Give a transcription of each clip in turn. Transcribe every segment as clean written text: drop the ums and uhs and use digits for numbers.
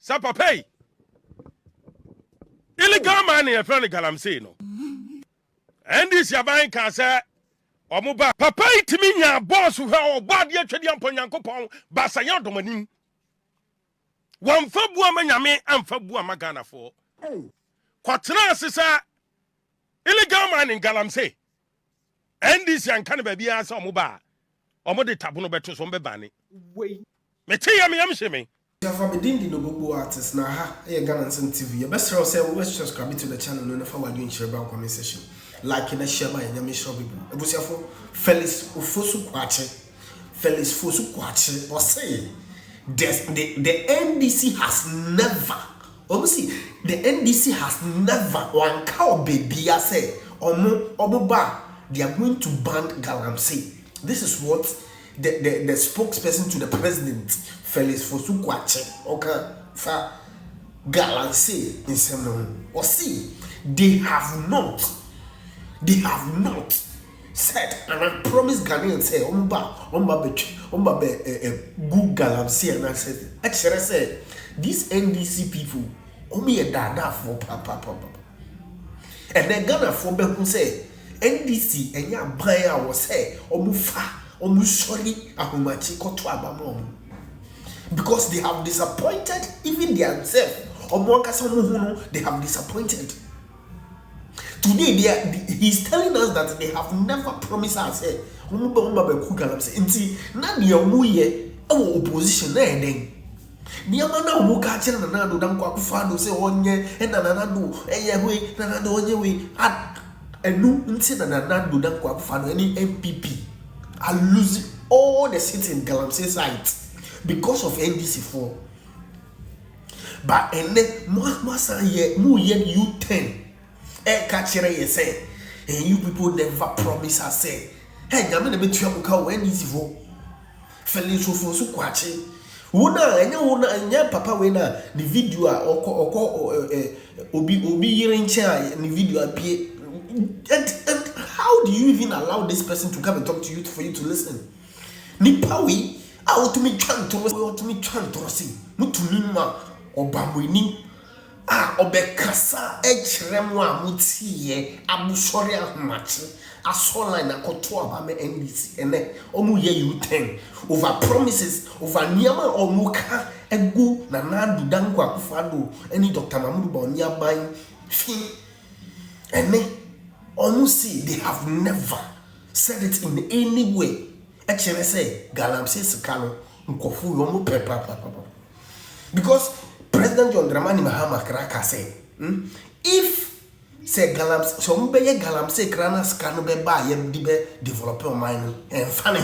Sapapay. Illegal money a friend galamsey no. And this yaban can say omuba papa itimi nya boss who ha obade atwede ampon Yankopon basanya domanim. Wan fa bua manyame amfa bua magana fo. Kwatena asesa illegal mining galamsey. And this yan kan ba bia sa omuba. Omode tabo no beto so mbebane. Wait. Mete ya me yamhye me. Yafa bedindi no bobo artist na ha GHANAIANS TV. You best say we subscribe to the channel no never wa doing share about comment section. Like and share by nyame show people. Ebusiafo Felix Ofosu Kwakye. Felix Ofosu Kwakye was say the NDC has never the NDC has never one cow baby say omoba they are going to ban galamsey. This is what the spokesperson to the president Felix Ofosu Kwakye okay for galamsey in some or see they have not said and I promise Ghanaians say omba good galamsey and I said actually said these NDC people omi e dada for papa and then Ghana for be who say NDC enya ban a was say omu sorry ahomachi koto abamo because they have disappointed even themselves they have disappointed. Today he's telling us that they have never promised us nti na de omuye opposition na eden niama na omu ka kire na nado dan kwa kufado say onye na nado eye we na nado onye we enu nti na nado dan kwa kufado any MPP are losing all the seats in Galamsey side because of NDC4 but ene mo san ye mu ye U10 you say, and you people never promise us say, hey, I'm gonna be too when easy for Felix Ofosu Kwakye. Wuna papa wena the video or obi hearing chair the video appear. And how do you even allow this person to come and talk to you for you to listen? Nipawi, I want to me trying to see, not to me ma obamwini. Obekasa echremu amutiye abusori ahomachi asola na koto abame NDC ene omu ye U10 over promises over niama omuka egu na nadu dangu akufado any Dr. Mamudu Bawumia aban fi ene omu see they have never said it in any way echere say galamsey sikano nkofu yomu pepa because President John Dramani Mahama Kraka say, if say galamsey, so mbeye galamsey krana skano be ba yem dibe developer mine and funny.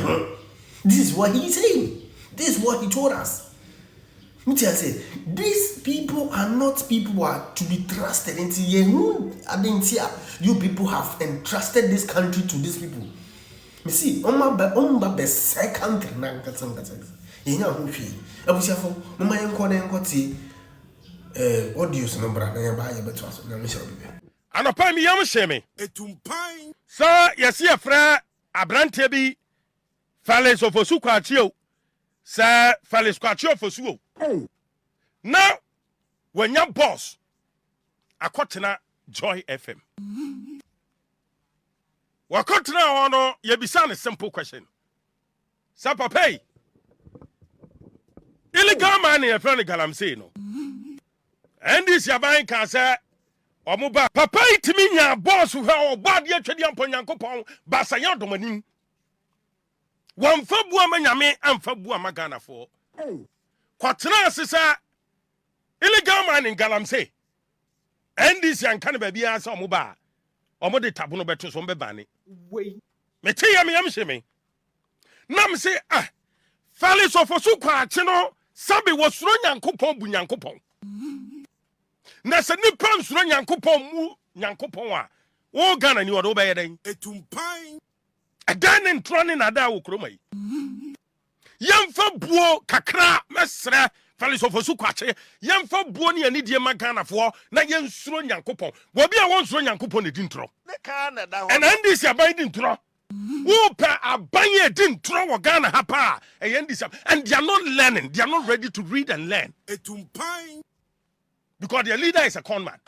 This is what he's saying. This is what he told us. Mutia say these people are not people who are to be trusted. Into you people have entrusted this country to these people. Me see, omba be second na katanga. Yenya hu hwe. Abusiafo, mama yenko na yenko ti audios no bra na ya ba ya beto aso na me shiro bibi anopa mi yam sheme etumpan sa yesi afra abrante bi Felix Ofosu Kwakye o sa Felix Kwakye Ofosu o na wanya boss akotena Joy FM wakotena ono ye bisa ne simple question sa papay illegal money a friend galamsey no. And this yaban can say omuba papa itimi nya boss who ha obade atwede ampon Yankopon basanya domanim. Wan fa bua manyame amfa bua magana fo. Kwatena asesa illegal mining galamsey. And this yan kan ba bia sa omuba omode tabo no beto so mbebane. Wait. Mete ya me yamhye me. Nam say Felix Ofosu Kwakye no sabe wosuro Yankopon bu Yankopon. Na se nipa nsuro Yankopon mu Yankopon a wo Ghana ni wodo be yeden etumpan adan ntrone na da wo kromai yemfa buo kakra mesre Felix Ofosu Kwakye yemfa buo ne ani die ma Ghana fo na yensuro Yankopon wo bia won nsuro Yankopon ne di ntro ne ka na da ho and ndisi aban di ntro wo pa aban ye di ntro wo Ghana ha pa ndisi and they are not learning, they are not ready to read and learn etumpan because their leader is a con man.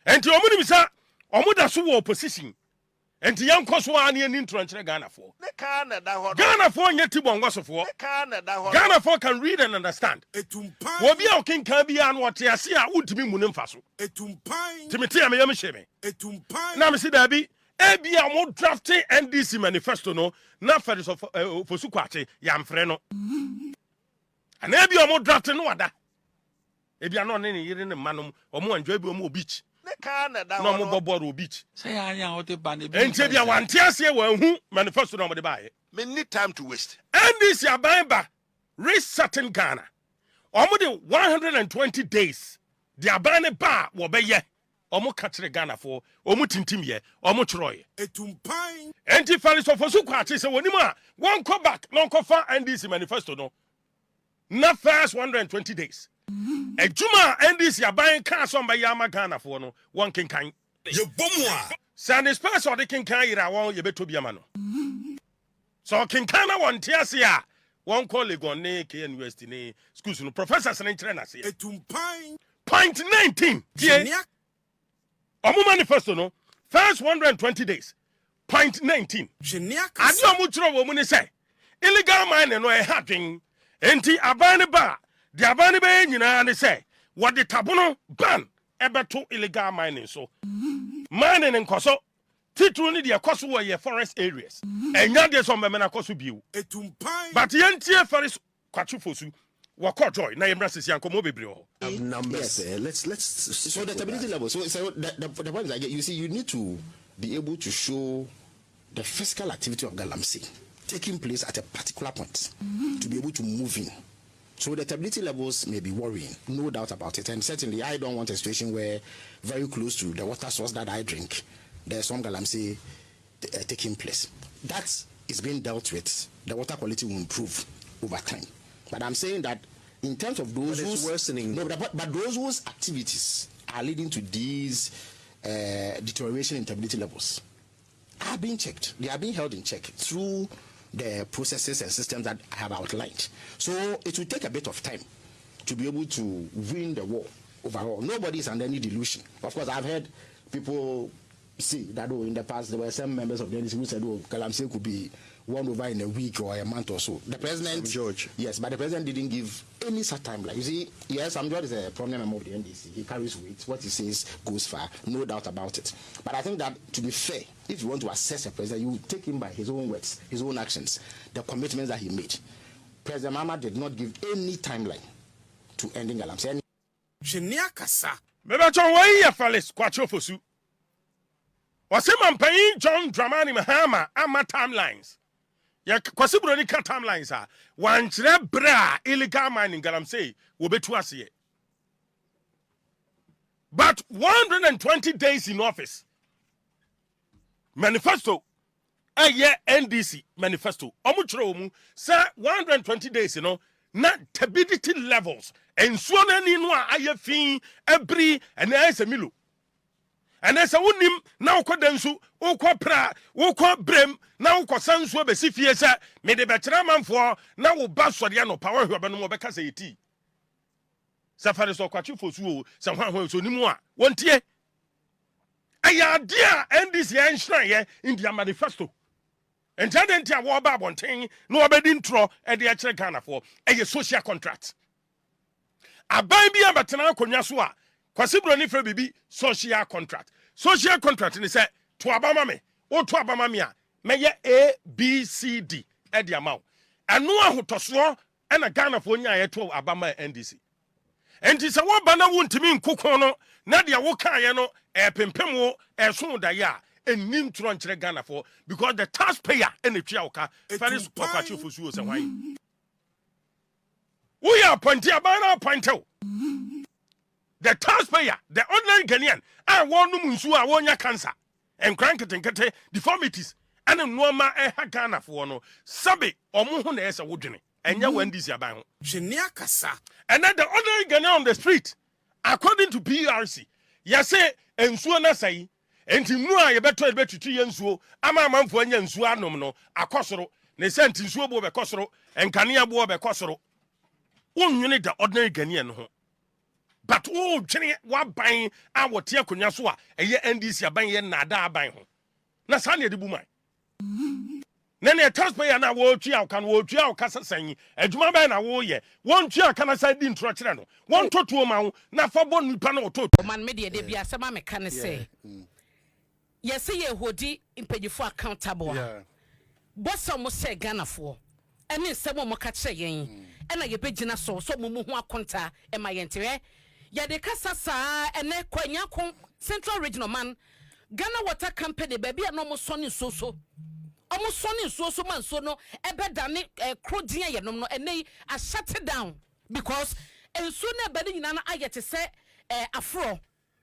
And to Omunimisa, Omuda Suwo opposition. And to young Koswa and Intro Ghana for. Ghana for Yetibon was for. Ghana for can read and understand. Wobia King Kabian what Yasia would to be Munimfaso. Timothy Amisheme. Now, see there be. Ebia mo drafting NDC manifesto no na FELIX Ofosu Kwakye yamfre and ebia mo drafting no ada ebia no ne yire ne manom omo anjo ebia mo beach no mo bobo beach say anya o te ba ne bi enti ebia wante ase wa hu manifesto no mo de baaye me need time to waste. NDC aban resetting Ghana omo de 120 days the aban ba wo be ye omo kachire Ghana for omo tintim ye omo chroye Etumpan enti FELIX Ofosu Kwakye se wonimu a one go back no go fa NDC manifesto no na first 120 days ejuma NDC aban ka so mba yama Ghana for no one kenkan ye bomwa sane space or the kenkan ira won ye beto biama no so kenkan na won tiase a one call Legon ne KN University ne schools no professors ne kire na se Etumpan point 19 die Omo manifesto no first 120 days point 19 adi omo chiro wo mu ni say illegal mining no e hadwen enti abane ba the abane ba nyina ni say what the tabono ban ebeto illegal mining so mining nkoso titru ni de ekoso wo ye forest areas enya de so mbeme na koso biu but yentie FELIX Kwakye Ofosu Wako joy na yemra sisi anko mo bebre ho. Numbers. Let's so the stability level. So the point is, I get, you see, you need to be able to show the physical activity of Galamsey taking place at a particular point to be able to move in. So the stability levels may be worrying, no doubt about it. And certainly, I don't want a situation where very close to the water source that I drink, there's some Galamsey taking place. That is being dealt with. The water quality will improve over time. But I'm saying that in terms of those who's worsening, no, but those whose activities are leading to these deterioration in stability levels are being checked. They are being held in check through the processes and systems that I have outlined. So it will take a bit of time to be able to win the war overall. Nobody is under any delusion. Of course, I've heard people see that in the past there were some members of the NDC who said, Galamsey could be won over in a week or a month or so. The president, George, yes, but the president didn't give any such timeline. You see, yes, George is a prominent member of the NDC. He carries weight. What he says goes far, no doubt about it. But I think that, to be fair, if you want to assess a president, you take him by his own words, his own actions, the commitments that he made. President Mahama did not give any timeline to ending Galamsey. Beba John way FELIX Kwakye Ofosu. Wasema mpayin John Dramani Mahama ama timelines. Ya kwasiburo ni ka timelines a wankyere bra illegal mining Galamsey wo betu ase. But 120 days in office. Manifesto NDC manifesto. Omuchiro omu say 120 days na stability levels ensuo na ni no a ayefin ebri ena esemilu. And as a wonim now kodensu ukwa pra ukwa brem na ukwa sansu be sifie se me de betra manfo na wo basori no power hwe no beka se yeti safari so Kwakye Ofosu o se hwan so nimu a wontie aya dia NDC enhran ye in their manifesto entadenti a wo ba bonten na obedi ntro e de kire Ghana for eye social contract aban bi abetena akonwa so a kwasibro ni fra bibi social contract. Social contract ni say to abama me, o to abama me a meye A B C D e di amaw. Anu ahotoso e na Ghana fo nya ye to abama NDC. Enti se wo bana wontimi nkokon no na de wo kan ye no e pempem wo e so da ya enim tro nkyere Ghana fo because the taxpayer e na twa woka FELIX Kwakye Ofosu o se hwan. Wo ya appoint abana appoint o. The taxpayer, the ordinary Ghanaian, I want no munsu a wonya cancer and cranketenkete deformities and no ma e ha Ghana for no sabe omo ho na ese wodwene enya NDC aban ho and then the ordinary Ghanaian on the street according to PRC ya say ensuo na sai enti nu a ye betutu ye nsuo ama amanfo anya nsuo anom no akosoro ne senti nsuo bo be kosoro enkane abo be kosoro wonnwene the ordinary Ghanaian ho but oh dwene wa ban a wote akonya so a eye NDC aban ye nada aban ho na sa ne de bu man nene taxpayer na wo tua kan wo tua o kasa san adwuma ban na wo ye won tua kan sa di ntro kire no won totuo ma ho na fa bo nipa na ototo man me de bia asema me kan say yes ye hodi impejifo accountable bossa mo say Ghana fo ene nsemo mo ka kire yen ena ye begina so mo ho akonta e ma yentere ye de kasa saa ene kwanya kon Central Regional man Ghana Water Company baby no mo so ni so omo so ni so man so no ebedane krodian ye nom no ene a shut it down because enso na ebede nyina na ayete se afro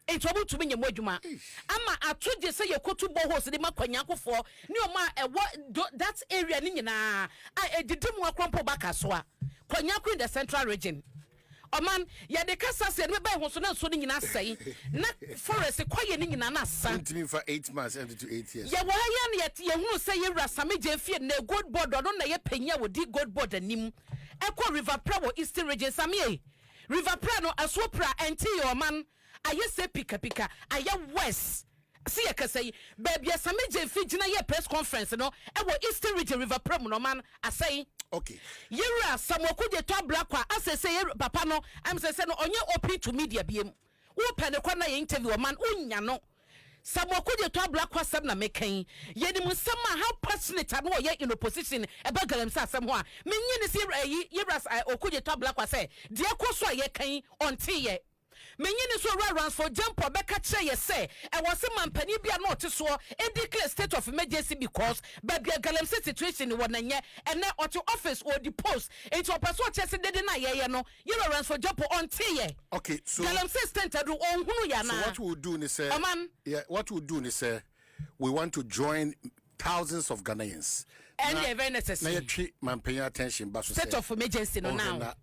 etobu to me adwuma ama atoje se yekotu bohos de makwanya kofo ni oma that area ni nyina edidimu akrompo baka so a kwanya in the Central Region oman ya de kasa se me ba ho so na so ni nyina sei na forest kwaye ni nyina na sa Intimi for 8 months and to 8 years. ya wa ya na ye hunu se ye rasame je fie na gold board no na ye panya wodi gold board anim ekọ River Prawo Eastern Region samie River Pra no asopra enti yo man aye se pika aye west see ye kasai baby asame je fie gina ye press conference no e wo Eastern Region River Pra no man asai Okay. Yera samoku de to black asese papa no am say no onye open to media biem wo pene kwa na ye interview man unya no samoku de to black asem na mekan ye ni musema how passionate no ye in opposition e ba galamsa asem ho a menye ne se yera okude to black say de ekoso ye kan onte ye menye ne so runs for jump obeka kire ye say e was mampani bia no ote so e declare state of emergency because baby galamse situation wo na nye ene ote office or the post into person o chese dede na ye no you runs for jump on tie Okay, so galamse stand do on hunu ya na so what we'll do is what we'll do is we want to join thousands of Ghanaians and they're very necessary na ye twi man pay attention ba so state of emergency no now